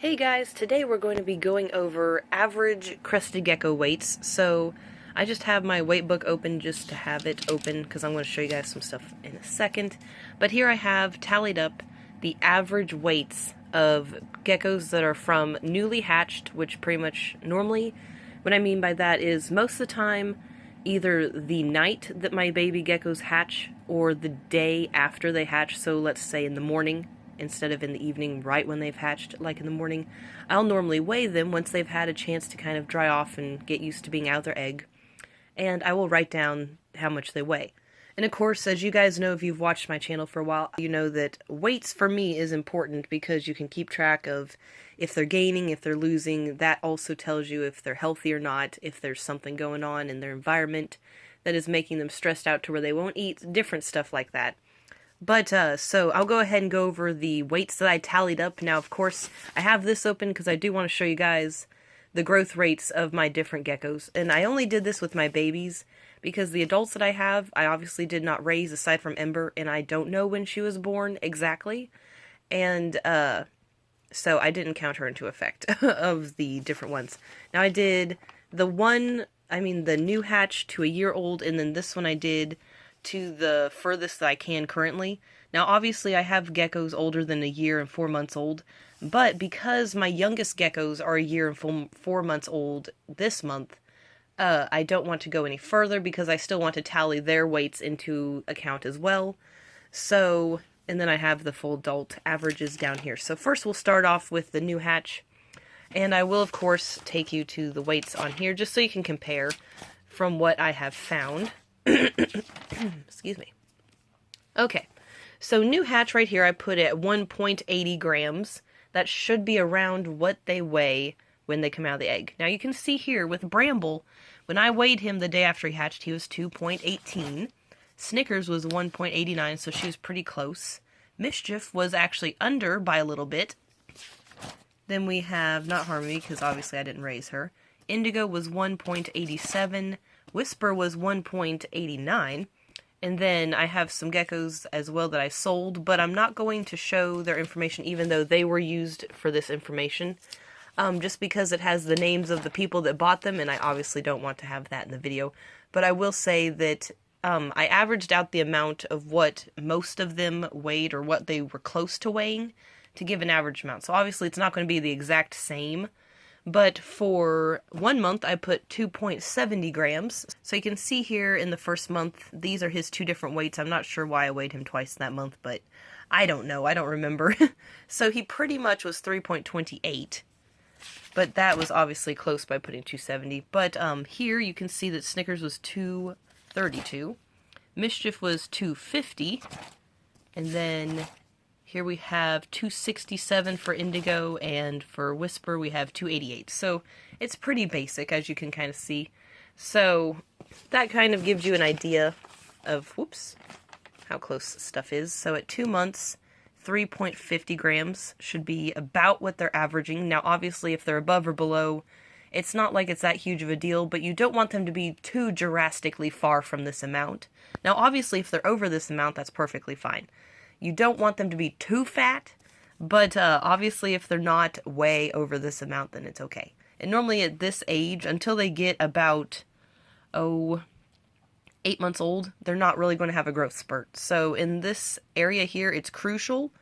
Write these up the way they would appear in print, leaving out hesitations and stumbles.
Hey guys, today we're going to be going over average crested gecko weights. So I just have my weight book open just to have it open because I'm going to show you guys some stuff in a second. But here I have tallied up the average weights of geckos that are from newly hatched, which pretty much normally, what I mean by that is most of the time either the night that my baby geckos hatch or the day after they hatch, so let's say in the morning instead of in the evening right when they've hatched, like in the morning. I'll normally weigh them once they've had a chance to kind of dry off and get used to being out of their egg, and I will write down how much they weigh. And of course, as you guys know, if you've watched my channel for a while, you know that weights for me is important because you can keep track of if they're gaining, if they're losing. That also tells you if they're healthy or not, if there's something going on in their environment that is making them stressed out to where they won't eat, different stuff like that. But, so I'll go ahead and go over the weights that I tallied up. Now, of course, I have this open because I do want to show you guys the growth rates of my different geckos. And I only did this with my babies because the adults that I have, I obviously did not raise aside from Ember, and I don't know when she was born exactly. And, so I didn't count her into effect of the different ones. Now, I did the new hatch to a year old, and then this one I did to the furthest that I can currently. Now, obviously, I have geckos older than a year and 4 months old, but because my youngest geckos are a year and 4 months old this month, I don't want to go any further because I still want to tally their weights into account as well. So, and then I have the full adult averages down here. So first we'll start off with the new hatch, and I will, of course, take you to the weights on here just so you can compare from what I have found. Excuse me. Okay, so new hatch right here I put at 1.80 grams. That should be around what they weigh when they come out of the egg. Now you can see here with Bramble, when I weighed him the day after he hatched, he was 2.18. Snickers was 1.89, so she was pretty close. Mischief was actually under by a little bit. Then we have, not Harmony, because obviously I didn't raise her. Indigo was 1.87. Whisper was 1.89, and then I have some geckos as well that I sold, but I'm not going to show their information even though they were used for this information, just because it has the names of the people that bought them, and I obviously don't want to have that in the video. But I will say that I averaged out the amount of what most of them weighed, or what they were close to weighing, to give an average amount. So obviously it's not going to be the exact same, but for 1 month, I put 2.70 grams. So you can see here in the first month, these are his two different weights. I'm not sure why I weighed him twice in that month, but I don't know. I don't remember. So he pretty much was 3.28. But that was obviously close by putting 270. But here you can see that Snickers was 232. Mischief was 250. And then here we have 267 for Indigo, and for Whisper we have 288. So it's pretty basic, as you can kind of see. So that kind of gives you an idea of, how close stuff is. So at 2 months, 3.50 grams should be about what they're averaging. Now, obviously, if they're above or below, it's not like it's that huge of a deal, but you don't want them to be too drastically far from this amount. Now, obviously, if they're over this amount, that's perfectly fine. You don't want them to be too fat, but obviously if they're not way over this amount, then it's okay. And normally at this age, until they get about, 8 months old, they're not really going to have a growth spurt. So in this area here, it's crucial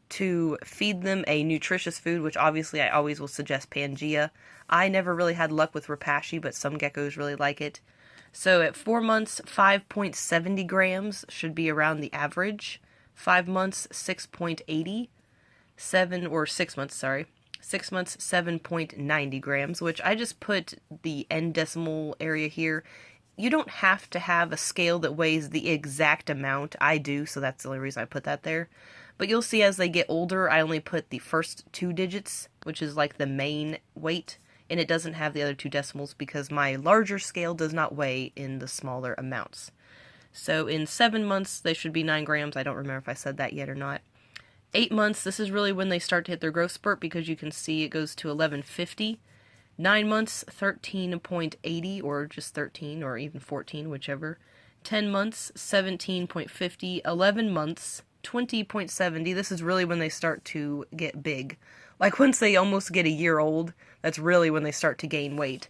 to feed them a nutritious food, which obviously I always will suggest Pangea. I never really had luck with Rapashi, but some geckos really like it. So at 4 months, 5.70 grams should be around the average. 5 months, 6.80. 6 months, 6 months, 7.90 grams, which I just put the end decimal area here. You don't have to have a scale that weighs the exact amount. I do, so that's the only reason I put that there. But you'll see as they get older, I only put the first 2 digits, which is like the main weight, and it doesn't have the other 2 decimals because my larger scale does not weigh in the smaller amounts. So in 7 months, they should be 9 grams. I don't remember if I said that yet or not. 8 months, this is really when they start to hit their growth spurt because you can see it goes to 1150. 9 months, 13.80, or just 13, or even 14, whichever. 10 months, 17.50. 11 months, 20.70. This is really when they start to get big. Like once they almost get a year old, that's really when they start to gain weight.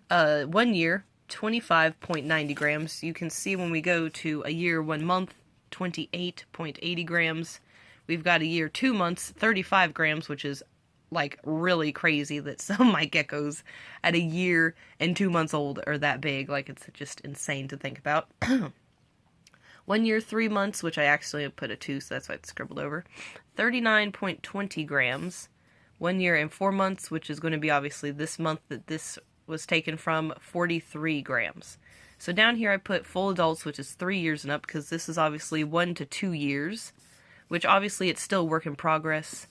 1 year, 25.90 grams. You can see when we go to a year, 1 month, 28.80 grams. We've got a year, 2 months, 35 grams, which is like really crazy that some of my geckos at a year and 2 months old are that big. Like it's just insane to think about. 1 year, 3 months, which I actually put a 2, so that's why it's scribbled over. 39.20 grams. 1 year and 4 months, which is going to be obviously this month that this was taken from, 43 grams. So down here I put full adults, which is 3 years and up, because this is obviously 1 to 2 years, which obviously it's still work in progress.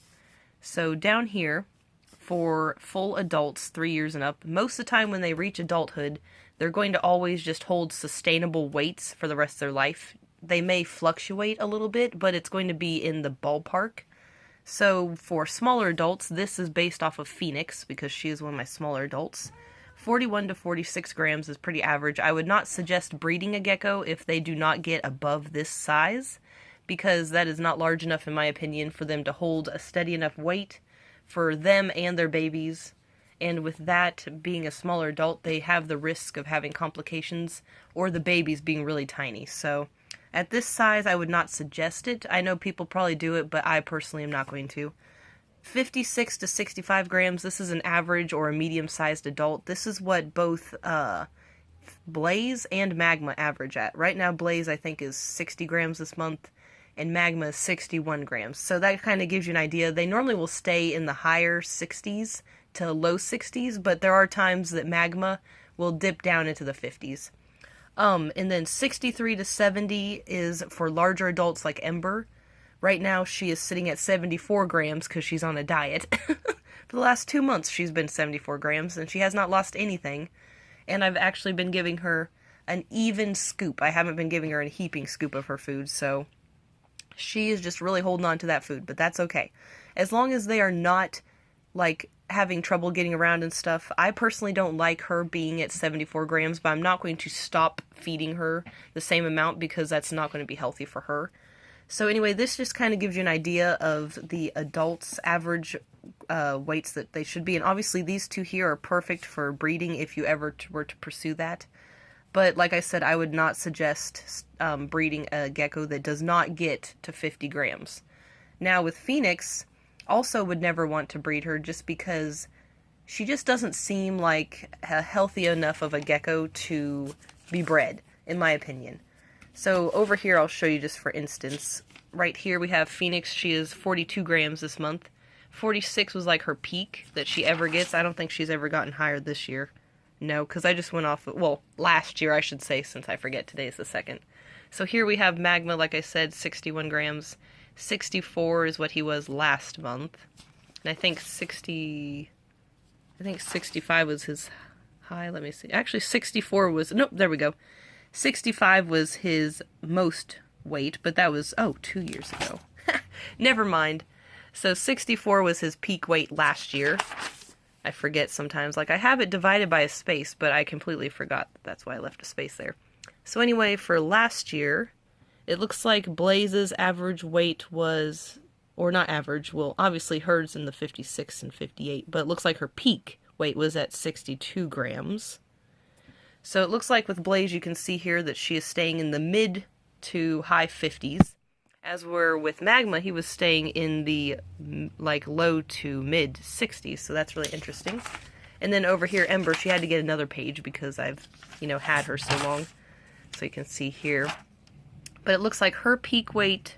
So down here, for full adults, 3 years and up, most of the time when they reach adulthood, they're going to always just hold sustainable weights for the rest of their life. They may fluctuate a little bit, but it's going to be in the ballpark. So for smaller adults, this is based off of Phoenix, because she is one of my smaller adults. 41 to 46 grams is pretty average. I would not suggest breeding a gecko if they do not get above this size, because that is not large enough, in my opinion, for them to hold a steady enough weight for them and their babies. And with that being a smaller adult, they have the risk of having complications or the babies being really tiny. So at this size, I would not suggest it. I know people probably do it, but I personally am not going to. 56 to 65 grams, this is an average or a medium-sized adult. This is what both Blaze and Magma average at. Right now, Blaze, I think, is 60 grams this month, and Magma is 61 grams. So that kind of gives you an idea. They normally will stay in the higher 60s to low 60s, but there are times that Magma will dip down into the 50s. And then 63 to 70 is for larger adults like Ember. Right now, she is sitting at 74 grams because she's on a diet. For the last 2 months, she's been 74 grams, and she has not lost anything. And I've actually been giving her an even scoop. I haven't been giving her a heaping scoop of her food, so she is just really holding on to that food, but that's okay. As long as they are not, like, having trouble getting around and stuff. I personally don't like her being at 74 grams, but I'm not going to stop feeding her the same amount because that's not going to be healthy for her. So anyway, this just kind of gives you an idea of the adults' average weights that they should be. And obviously these two here are perfect for breeding if you ever were to pursue that. But like I said, I would not suggest breeding a gecko that does not get to 50 grams. Now with Phoenix, also would never want to breed her just because she just doesn't seem like healthy enough of a gecko to be bred, in my opinion. So over here, I'll show you just for instance. Right here we have Phoenix. She is 42 grams this month. 46 was like her peak that she ever gets. I don't think she's ever gotten higher this year. No, because I just went off, well, last year I should say, since I forget today is the 2nd. So here we have Magma, like I said, 61 grams. 64 is what he was last month. And I think 65 was his high. Let me see. Actually, 64 was, nope, there we go. 65 was his most weight, but that was, 2 years ago. Never mind. So 64 was his peak weight last year. I forget sometimes. Like, I have it divided by a space, but I completely forgot. That's why I left a space there. So anyway, for last year, it looks like Blaze's average weight was, or not average, well, obviously hers in the 56 and 58, but it looks like her peak weight was at 62 grams. So it looks like with Blaze, you can see here that she is staying in the mid to high 50s. As where with Magma, he was staying in the like low to mid 60s. So that's really interesting. And then over here, Ember, she had to get another page because I've, had her so long. So you can see here. But it looks like her peak weight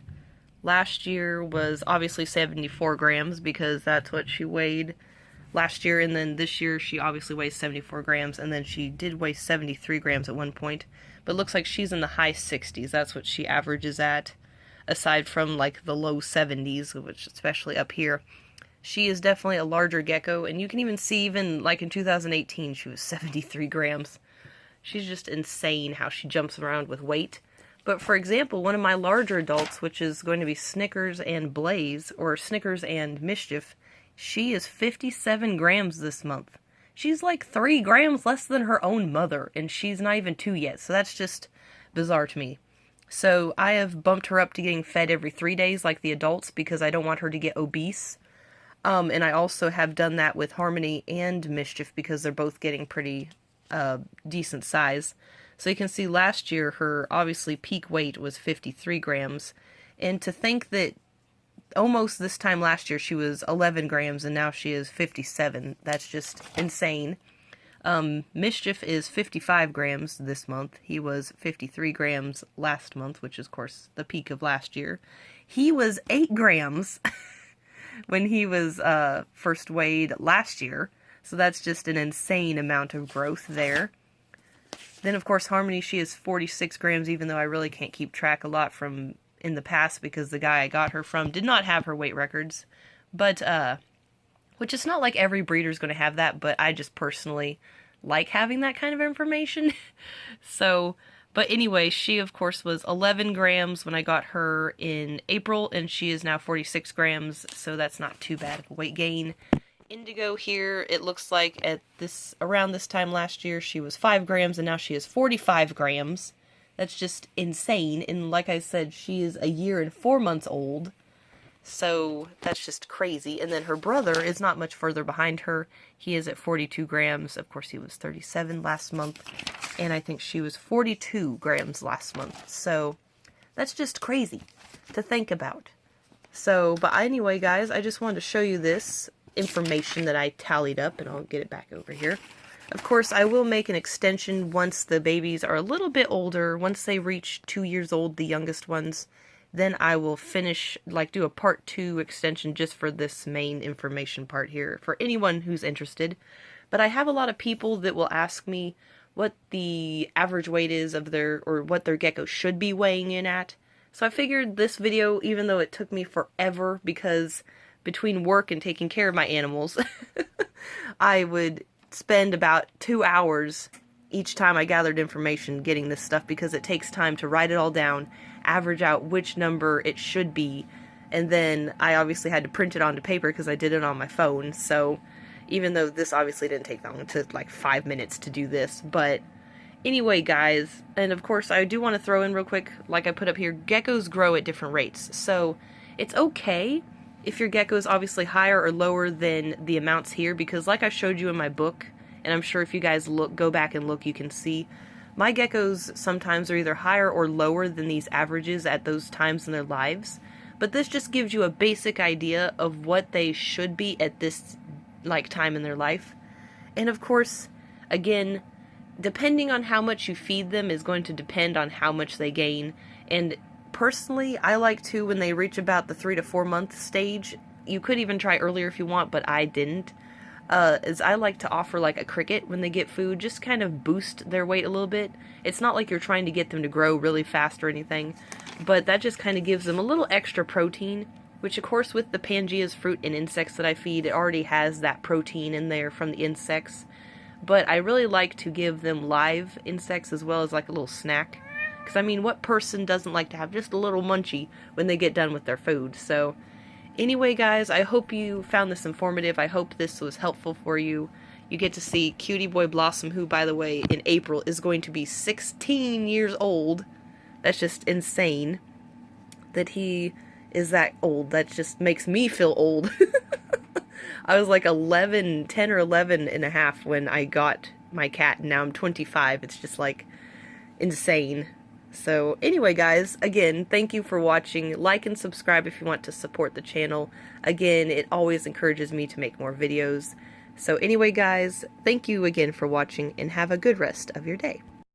last year was obviously 74 grams because that's what she weighed last year, and then this year she obviously weighs 74 grams, and then she did weigh 73 grams at one point, but it looks like she's in the high 60s. That's what she averages at, aside from like the low 70s, which especially up here. She is definitely a larger gecko, and you can even see even like in 2018 she was 73 grams. She's just insane how she jumps around with weight. But for example, one of my larger adults, which is going to be Snickers and Blaze, or Snickers and Mischief, she is 57 grams this month. She's like 3 grams less than her own mother, and she's not even 2 yet, so that's just bizarre to me. So I have bumped her up to getting fed every 3 days like the adults because I don't want her to get obese. And I also have done that with Harmony and Mischief because they're both getting pretty decent size. So you can see last year her obviously peak weight was 53 grams. And to think that almost this time last year she was 11 grams and now she is 57, that's just insane. Mischief is 55 grams this month. He was 53 grams last month, which is, of course, the peak of last year. He was 8 grams when he was first weighed last year. So that's just an insane amount of growth there. Then, of course, Harmony, she is 46 grams, even though I really can't keep track a lot from in the past because the guy I got her from did not have her weight records. But, which is not like every breeder's going to have that, but I just personally like having that kind of information. So, but anyway, she, of course, was 11 grams when I got her in April, and she is now 46 grams, so that's not too bad of a weight gain. Indigo here, it looks like around this time last year, she was 5 grams, and now she is 45 grams. That's just insane, and like I said, she is a year and 4 months old, so that's just crazy. And then her brother is not much further behind her. He is at 42 grams. Of course, he was 37 last month, and I think she was 42 grams last month, so that's just crazy to think about. So, but anyway, guys, I just wanted to show you this information that I tallied up, and I'll get it back over here. Of course, I will make an extension once the babies are a little bit older. Once they reach 2 years old, the youngest ones, then I will finish, like, do a part 2 extension just for this main information part here, for anyone who's interested. But I have a lot of people that will ask me what the average weight is of or what their gecko should be weighing in at. So I figured this video, even though it took me forever, because between work and taking care of my animals, I would spend about 2 hours each time I gathered information getting this stuff, because it takes time to write it all down, average out which number it should be, and then I obviously had to print it onto paper because I did it on my phone. So even though this obviously didn't take long, it took like 5 minutes to do this. But anyway, guys, and of course I do want to throw in real quick, like I put up here, geckos grow at different rates, so it's okay if your gecko is obviously higher or lower than the amounts here, because like I showed you in my book, and I'm sure if you guys go back and look, you can see my geckos sometimes are either higher or lower than these averages at those times in their lives. But this just gives you a basic idea of what they should be at this time in their life. And of course, again, depending on how much you feed them is going to depend on how much they gain. And personally, I like to, when they reach about the 3 to 4 month stage, you could even try earlier if you want, but I didn't, is I like to offer like a cricket when they get food, just kind of boost their weight a little bit. It's not like you're trying to get them to grow really fast or anything, but that just kind of gives them a little extra protein, which of course with the Pangea's fruit and insects that I feed, it already has that protein in there from the insects. But I really like to give them live insects as well as like a little snack. Because, I mean, what person doesn't like to have just a little munchie when they get done with their food? So, anyway, guys, I hope you found this informative. I hope this was helpful for you. You get to see Cutie Boy Blossom, who, by the way, in April is going to be 16 years old. That's just insane that he is that old. That just makes me feel old. I was like 10 or 11 and a half when I got my cat, and now I'm 25. It's just like insane. So anyway, guys, again, thank you for watching. Like and subscribe if you want to support the channel. Again, it always encourages me to make more videos. So anyway, guys, thank you again for watching, and have a good rest of your day.